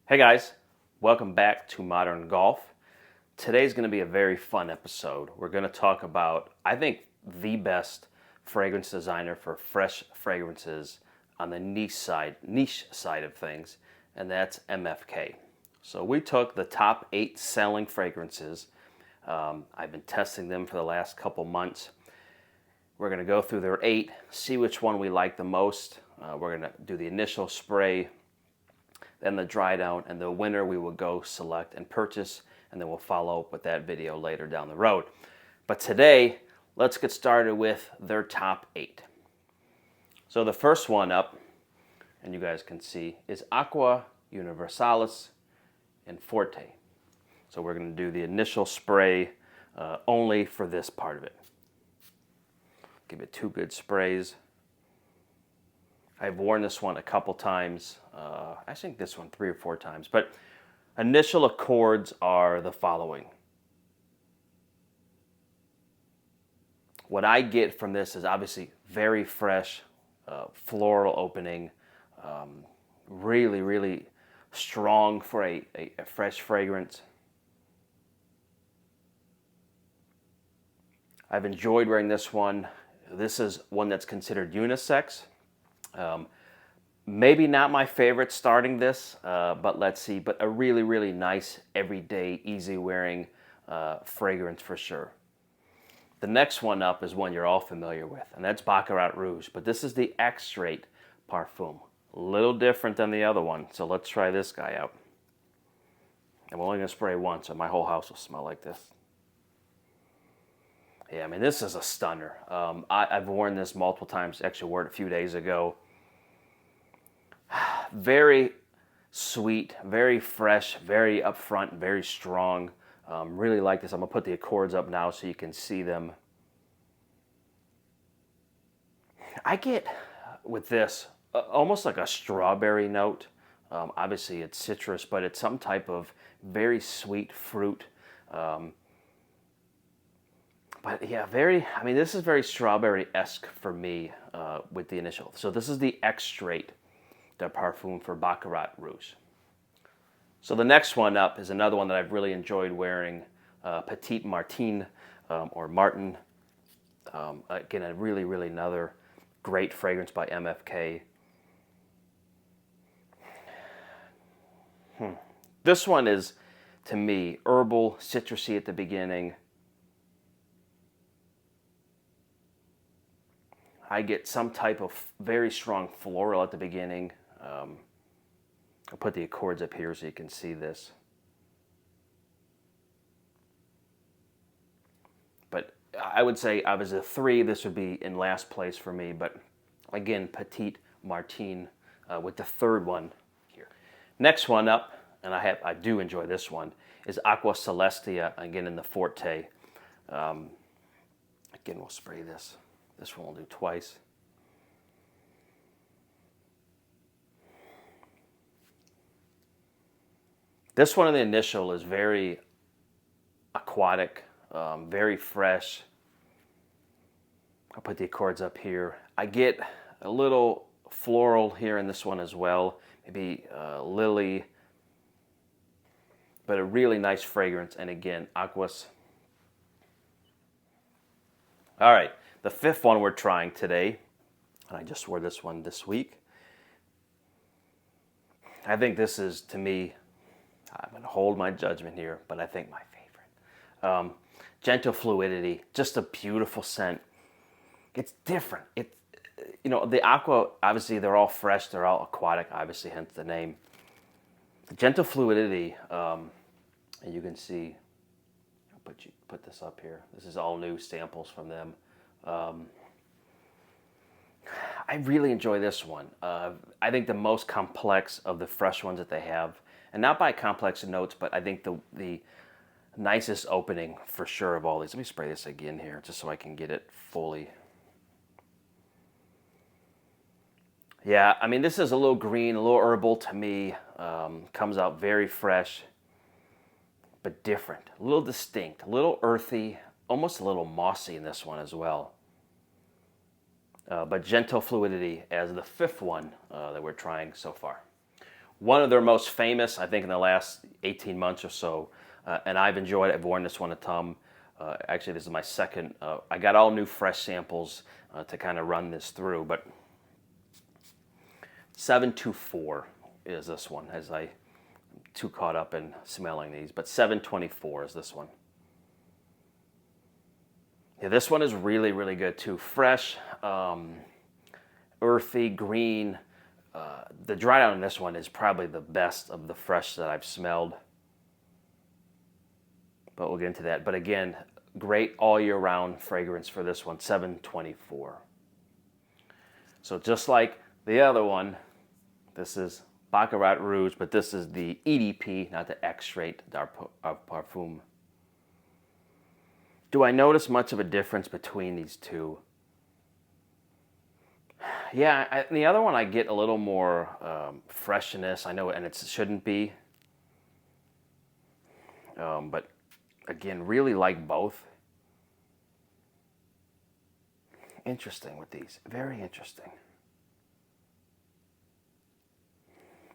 Hey guys, welcome back to Modern Golf. Today's going to be a very fun episode. We're going to talk about, I think, the best fragrance designer for fresh fragrances on the niche side of things, and that's MFK. So we took the top 8 selling fragrances. I've been testing them for the last couple months. We're going to go through their 8, see which one we like the most. We're going to do the initial spray, then the dry down, and the winner we will go select and purchase, and then we'll follow up with that video later down the road. But today, let's get started with their top 8. So the first one up, and you guys can see, is Aqua Universalis in Forte. So we're going to do the initial spray only for this part of it. Give it 2 good sprays. I've worn this one a couple times. I think this one 3 or 4 times. But initial accords are the following. What I get from this is obviously very fresh, floral opening, really, really strong for a fresh fragrance. I've enjoyed wearing this one. This is one that's considered unisex. Maybe not my favorite starting this, but let's see. But a really, really nice, everyday, easy wearing fragrance for sure. The next one up is one you're all familiar with, and that's Baccarat Rouge. But this is the Extrait Parfum. A little different than the other one, so let's try this guy out. I'm only going to spray once, so my whole house will smell like this. Yeah, I mean, this is a stunner. I've worn this multiple times. Actually, wore it a few days ago. Very sweet, very fresh, very upfront, very strong. Really like this. I'm going to put the accords up now so you can see them. I get, with this, almost like a strawberry note. Obviously, it's citrus, but it's some type of very sweet fruit. But yeah, I mean, this is very strawberry-esque for me with the initial. So this is the Extrait de Parfum for Baccarat Rouge. So the next one up is another one that I've really enjoyed wearing, Petite Martine, or Martin. Again, a really, really another great fragrance by MFK. This one is, to me, herbal, citrusy at the beginning. I get some type of very strong floral at the beginning. I'll put the accords up here so you can see this. But I would say I was a 3. This would be in last place for me. But again, Petite Martine with the third one here. Next one up, and I do enjoy this one, is Aqua Celestia, again in the Forte. Again, we'll spray this. This one we'll do twice. This one in the initial is very aquatic, very fresh. I'll put the accords up here. I get a little floral here in this one as well, maybe lily, but a really nice fragrance. And again, Aquas. All right, the 5th one we're trying today, and I just wore this one this week. I think this is, to me, I'm going to hold my judgment here, but I think my favorite. Gentle Fluidity, just a beautiful scent. It's different. The Aqua, obviously they're all fresh, they're all aquatic, obviously, hence the name. The Gentle Fluidity, and you can see, I'll put this up here. This is all new samples from them. I really enjoy this one. I think the most complex of the fresh ones that they have, and not by complex notes, but I think the nicest opening for sure of all these. Let me spray this again here just so I can get it fully. Yeah, I mean, this is a little green, a little herbal to me. Comes out very fresh, but different, a little distinct, a little earthy, almost a little mossy in this one as well. But Gentle Fluidity as the 5th one that we're trying so far. one of their most famous, I think, in the last 18 months or so. And I've enjoyed it. I've worn this one a ton. Actually, this is my second. I got all new fresh samples to kind of run this through. But 724 is this one, as I'm too caught up in smelling these. But 724 is this one. Yeah, this one is really, really good too. Fresh, earthy, green. The dry down in this one is probably the best of the fresh that I've smelled. But we'll get into that. But again, great all year round fragrance for this one, 724. So just like the other one, this is Baccarat Rouge, but this is the EDP, not the Extrait of Parfum. Do I notice much of a difference between these two? Yeah, the other one I get a little more freshness. I know, and it shouldn't be. But again, really like both. Interesting with these. Very interesting.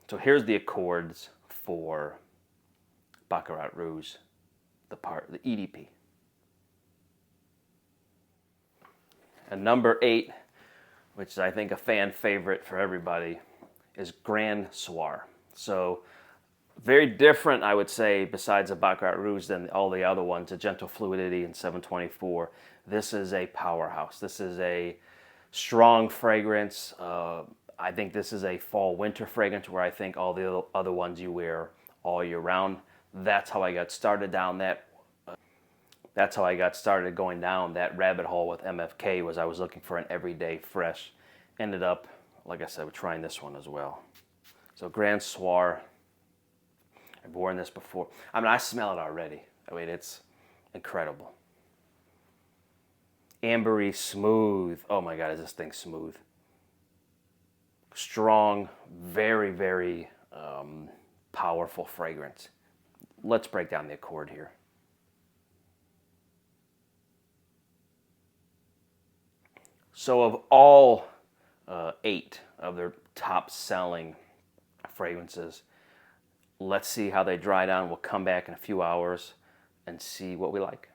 So here's the accords for Baccarat Rouge, the EDP. And number 8, which is I think a fan favorite for everybody, is Grand Soir. So very different, I would say, besides a Baccarat Rouge than all the other ones, a gentle fluidity in 724. This is a powerhouse. This is a strong fragrance. I think this is a fall-winter fragrance where I think all the other ones you wear all year round. That's how I got started down that. That's how I got started going down that rabbit hole with MFK, was I was looking for an everyday fresh. Ended up, like I said, trying this one as well. So Grand Soir. I've worn this before. I mean, I smell it already. I mean, it's incredible. Ambery, smooth. Oh my God, is this thing smooth? Strong, very, very powerful fragrance. Let's break down the accord here. So of all 8 of their top selling fragrances, let's see how they dry down. We'll come back in a few hours and see what we like.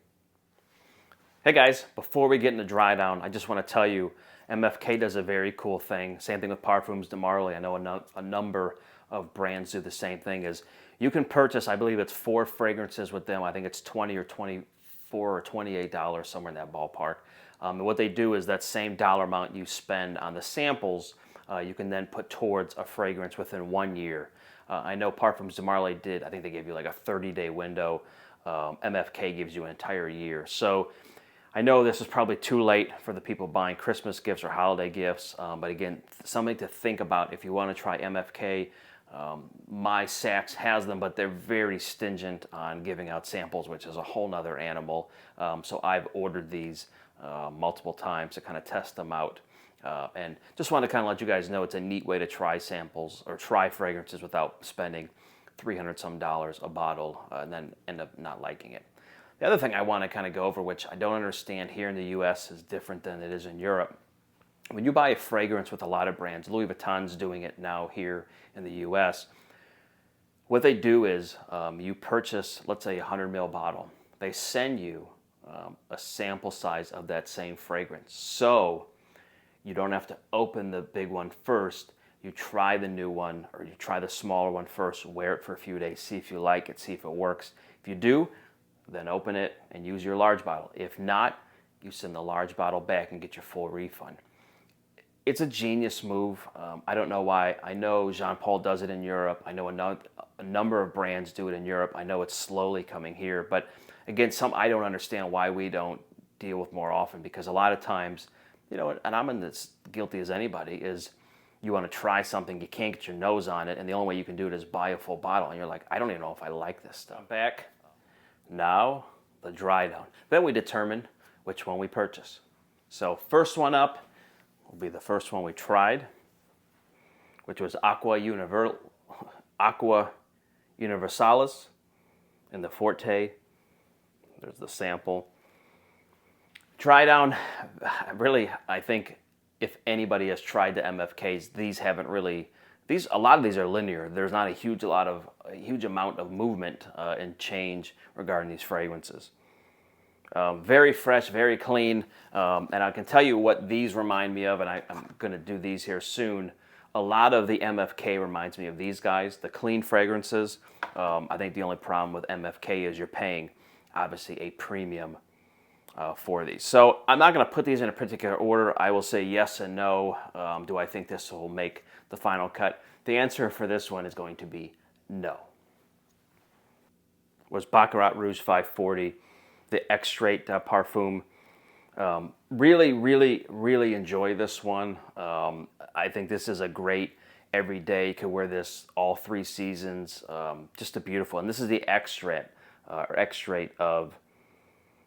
Hey guys, before we get into dry down, I just want to tell you, MFK does a very cool thing. Same thing with Parfums de Marly. I know a number of brands do the same thing. Is you can purchase, I believe it's 4 fragrances with them. I think it's $20 or $24 or $28, somewhere in that ballpark. And what they do is that same dollar amount you spend on the samples, you can then put towards a fragrance within 1 year. I know Parfums de Marly did, I think they gave you like a 30-day window. MFK gives you an entire year. So I know this is probably too late for the people buying Christmas gifts or holiday gifts, but again, something to think about if you want to try MFK. My Saks has them, but they're very stingent on giving out samples, which is a whole nother animal. So I've ordered these multiple times to kind of test them out. And just want to kind of let you guys know it's a neat way to try samples or try fragrances without spending $300 some a bottle and then end up not liking it. The other thing I want to kind of go over, which I don't understand here in the US is different than it is in Europe. When you buy a fragrance with a lot of brands, Louis Vuitton's doing it now here in the US. What they do is you purchase, let's say, a 100 ml bottle. They send you a sample size of that same fragrance. So you don't have to open the big one first. You try the new one, or you try the smaller one first, wear it for a few days, see if you like it, see if it works. If you do, then open it and use your large bottle. If not, you send the large bottle back and get your full refund. It's a genius move. I don't know why. I know Jean Paul does it in Europe. I know a number of brands do it in Europe. I know it's slowly coming here. But again, I don't understand why we don't deal with more often, because a lot of times, you know, and I'm in this guilty as anybody, is you want to try something, you can't get your nose on it, and the only way you can do it is buy a full bottle, and you're like, I don't even know if I like this stuff. Back. Now, the dry down. Then we determine which one we purchase. So first one up will be the first one we tried, which was Aqua Universalis in the Forte. There's the sample. Dry down, really, I think if anybody has tried the MFKs, these haven't really a lot of these are linear. There's not a huge amount of movement and change regarding these fragrances. Very fresh, very clean, and I can tell you what these remind me of, and I'm going to do these here soon. A lot of the MFK reminds me of these guys, the clean fragrances. I think the only problem with MFK is you're paying, obviously, a premium for these. So I'm not going to put these in a particular order. I will say yes and no. Do I think this will make the final cut? The answer for this one is going to be no. Was Baccarat Rouge 540, the Extrait Parfum. Really, really, really enjoy this one. I think this is a great everyday. You could wear this all 3 seasons. Just a beautiful. And this is the Extrait of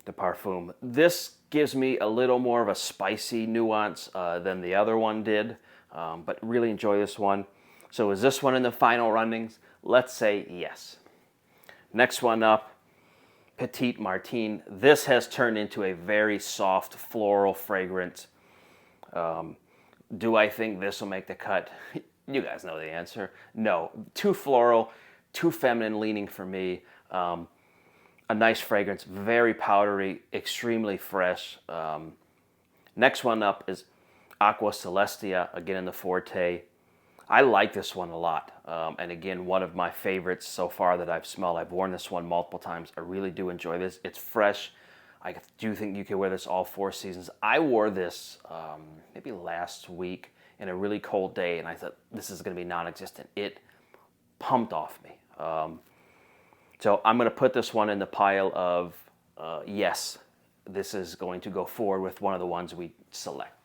the Parfum. This gives me a little more of a spicy nuance than the other one did, but really enjoy this one. So is this one in the final runnings? Let's say yes. Next one up, Petite Martine. This has turned into a very soft floral fragrance. Do I think this will make the cut? You guys know the answer. No. Too floral, too feminine leaning for me. A nice fragrance, very powdery, extremely fresh. Next one up is Aqua Celestia, again in the Forte. I like this one a lot, and again, one of my favorites so far that I've smelled. I've worn this one multiple times. I really do enjoy this. It's fresh. I do think you can wear this all 4 seasons. I wore this maybe last week in a really cold day, and I thought this is going to be non-existent. It pumped off me. So I'm going to put this one in the pile of yes, this is going to go forward with one of the ones we select.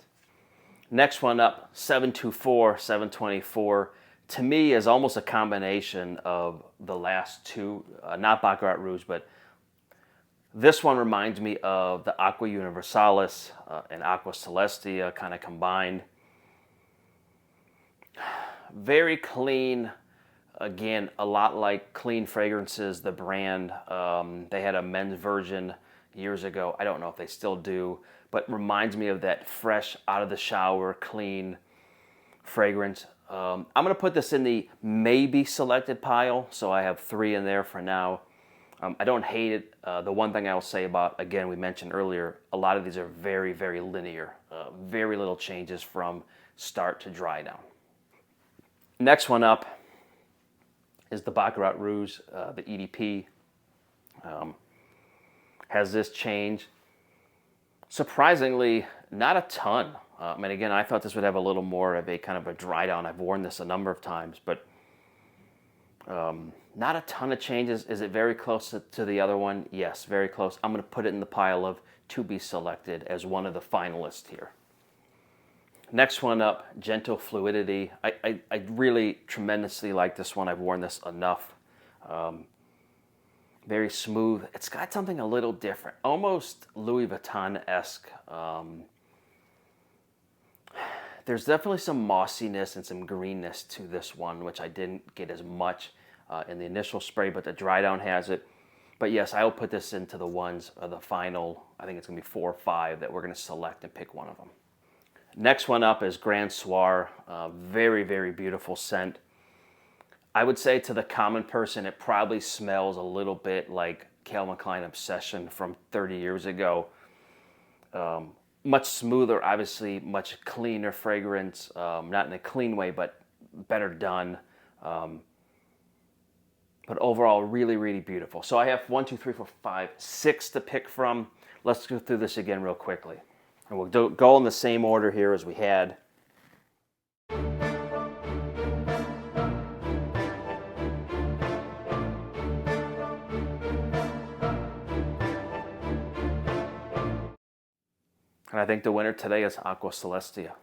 Next one up, 724, 724, to me is almost a combination of the last 2, not Baccarat Rouge, but this one reminds me of the Aqua Universalis and Aqua Celestia kind of combined. Very clean. Again, a lot like Clean Fragrances, the brand. They had a men's version years ago. I don't know if they still do, but reminds me of that fresh, out of the shower, clean fragrance. I'm going to put this in the maybe selected pile, so I have 3 in there for now. I don't hate it. The one thing I will say about, again, we mentioned earlier, a lot of these are very, very linear. Very little changes from start to dry down. Next one up is the Baccarat Rouge, the EDP. Has this change? Surprisingly, not a ton. And again, I thought this would have a little more of a kind of a dry down. I've worn this a number of times, but not a ton of changes. Is it very close to the other one? Yes, very close. I'm going to put it in the pile of to be selected as one of the finalists here. Next one up, Gentle Fluidity. I really tremendously like this one. I've worn this enough. Very smooth. It's got something a little different, almost Louis Vuitton-esque. There's definitely some mossiness and some greenness to this one, which I didn't get as much in the initial spray, but the dry down has it. But yes, I will put this into the ones, the final, I think it's going to be 4 or 5 that we're going to select and pick one of them. Next one up is Grand Soir. Very, very beautiful scent. I would say to the common person, it probably smells a little bit like Calvin Klein Obsession from 30 years ago. Much smoother, obviously, much cleaner fragrance. Not in a clean way, but better done. But overall, really, really beautiful. So I have 1, 2, 3, 4, 5, 6 to pick from. Let's go through this again real quickly. And we'll go in the same order here as we had. And I think the winner today is Aqua Celestia.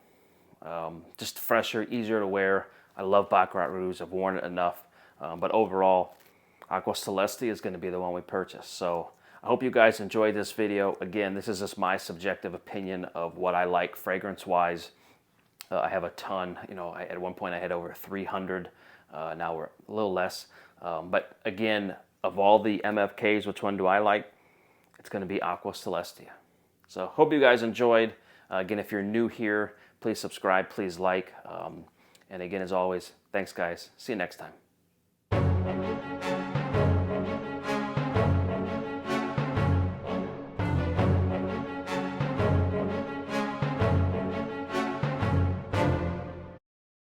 Just fresher, easier to wear. I love Baccarat Rouge. I've worn it enough. But overall, Aqua Celestia is going to be the one we purchase. So I hope you guys enjoyed this video. Again, this is just my subjective opinion of what I like fragrance-wise. I have a ton. You know, at one point I had over 300. Now we're a little less. But again, of all the MFKs, which one do I like? It's going to be Aqua Celestia. So hope you guys enjoyed. Again, if you're new here, please subscribe, please like. And again, as always, thanks guys. See you next time.